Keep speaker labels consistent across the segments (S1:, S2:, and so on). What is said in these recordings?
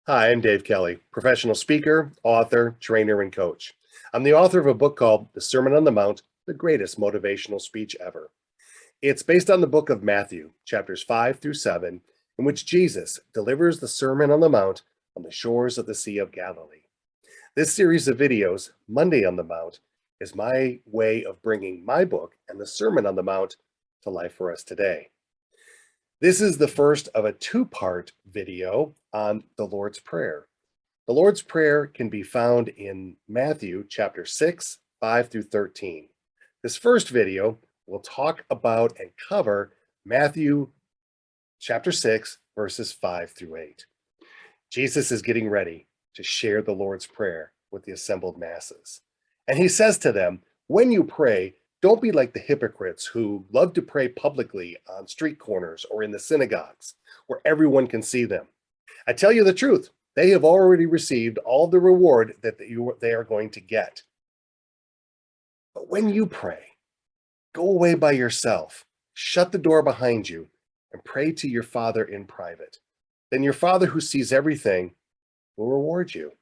S1: Hi, I'm Dave Kelly, professional speaker, author, trainer, and coach. I'm the author of a book called The Sermon on the Mount, The Greatest Motivational Speech Ever. It's based on the book of Matthew, chapters 5 through 7, in which Jesus delivers the Sermon on the Mount on the shores of the Sea of Galilee. This series of videos, Monday on the Mount, is my way of bringing my book and the Sermon on the Mount to life for us today. This is the first of a two-part video on the Lord's Prayer. The Lord's Prayer can be found in Matthew chapter 6, 5 through 13. This first video will talk about and cover Matthew chapter 6, verses 5 through 8. Jesus is getting ready to share the Lord's Prayer with the assembled masses. And he says to them, when you pray, don't be like the hypocrites who love to pray publicly on street corners or in the synagogues where everyone can see them. I tell you the truth, they have already received all the reward that they are going to get. But when you pray, go away by yourself, shut the door behind you, and pray to your Father in private. Then your Father who sees everything will reward you.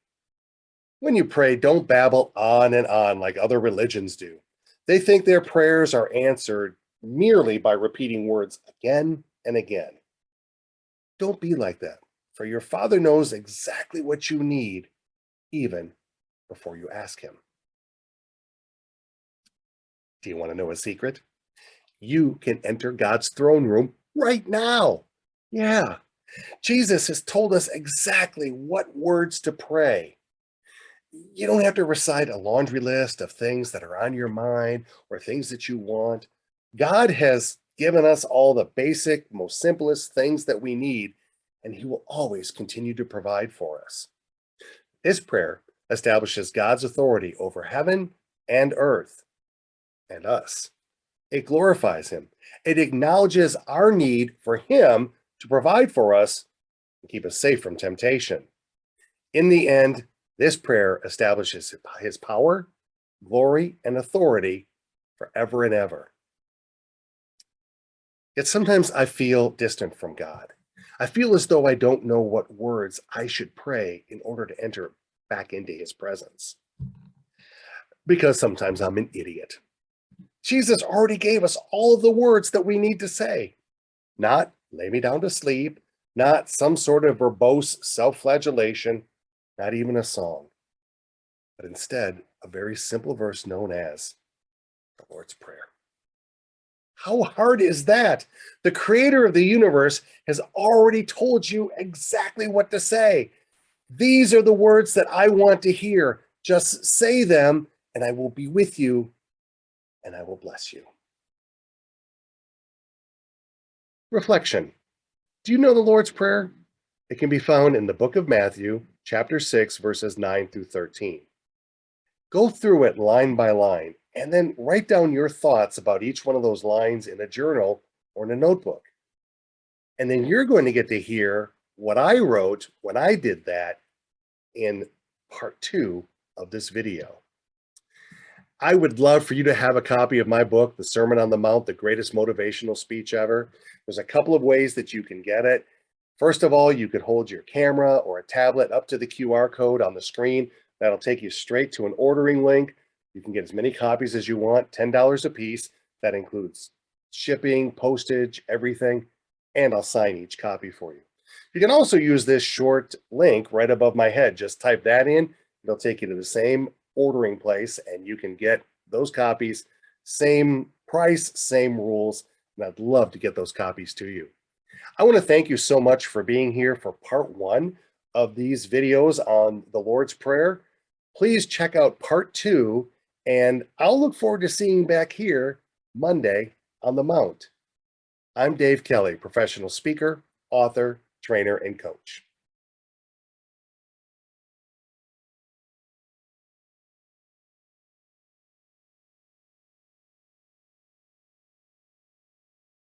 S1: When you pray, don't babble on and on like other religions do. They think their prayers are answered merely by repeating words again and again. Don't be like that, for your Father knows exactly what you need, even before you ask him. Do you want to know a secret? You can enter God's throne room right now. Yeah, Jesus has told us exactly what words to pray. You don't have to recite a laundry list of things that are on your mind or things that you want. God has given us all the basic, most simplest things that we need, and he will always continue to provide for us. This prayer establishes God's authority over heaven and earth and us. It glorifies him. It acknowledges our need for him to provide for us and keep us safe from temptation. In the end, this prayer establishes his power, glory, and authority forever and ever. Yet sometimes I feel distant from God. I feel as though I don't know what words I should pray in order to enter back into his presence. Because sometimes I'm an idiot. Jesus already gave us all of the words that we need to say. Not lay me down to sleep, not some sort of verbose self-flagellation, not even a song, but instead a very simple verse known as the Lord's Prayer. How hard is that? The creator of the universe has already told you exactly what to say. These are the words that I want to hear. Just say them, and I will be with you, and I will bless you. Reflection. Do you know the Lord's Prayer? It can be found in the book of Matthew, chapter 6, verses 9 through 13. Go through it line by line, and then write down your thoughts about each one of those lines in a journal or in a notebook. And then you're going to get to hear what I wrote when I did that in part 2 of this video. I would love for you to have a copy of my book, The Sermon on the Mount, The Greatest Motivational Speech Ever. There's a couple of ways that you can get it. First of all, you could hold your camera or a tablet up to the QR code on the screen. That'll take you straight to an ordering link. You can get as many copies as you want, $10 a piece. That includes shipping, postage, everything, and I'll sign each copy for you. You can also use this short link right above my head. Just type that in. It'll take you to the same ordering place, and you can get those copies, same price, same rules, and I'd love to get those copies to you. I want to thank you so much for being here for part 1 of these videos on the Lord's Prayer. Please check out part 2, and I'll look forward to seeing you back here Monday on the Mount. I'm Dave Kelly, professional speaker, author, trainer, and coach.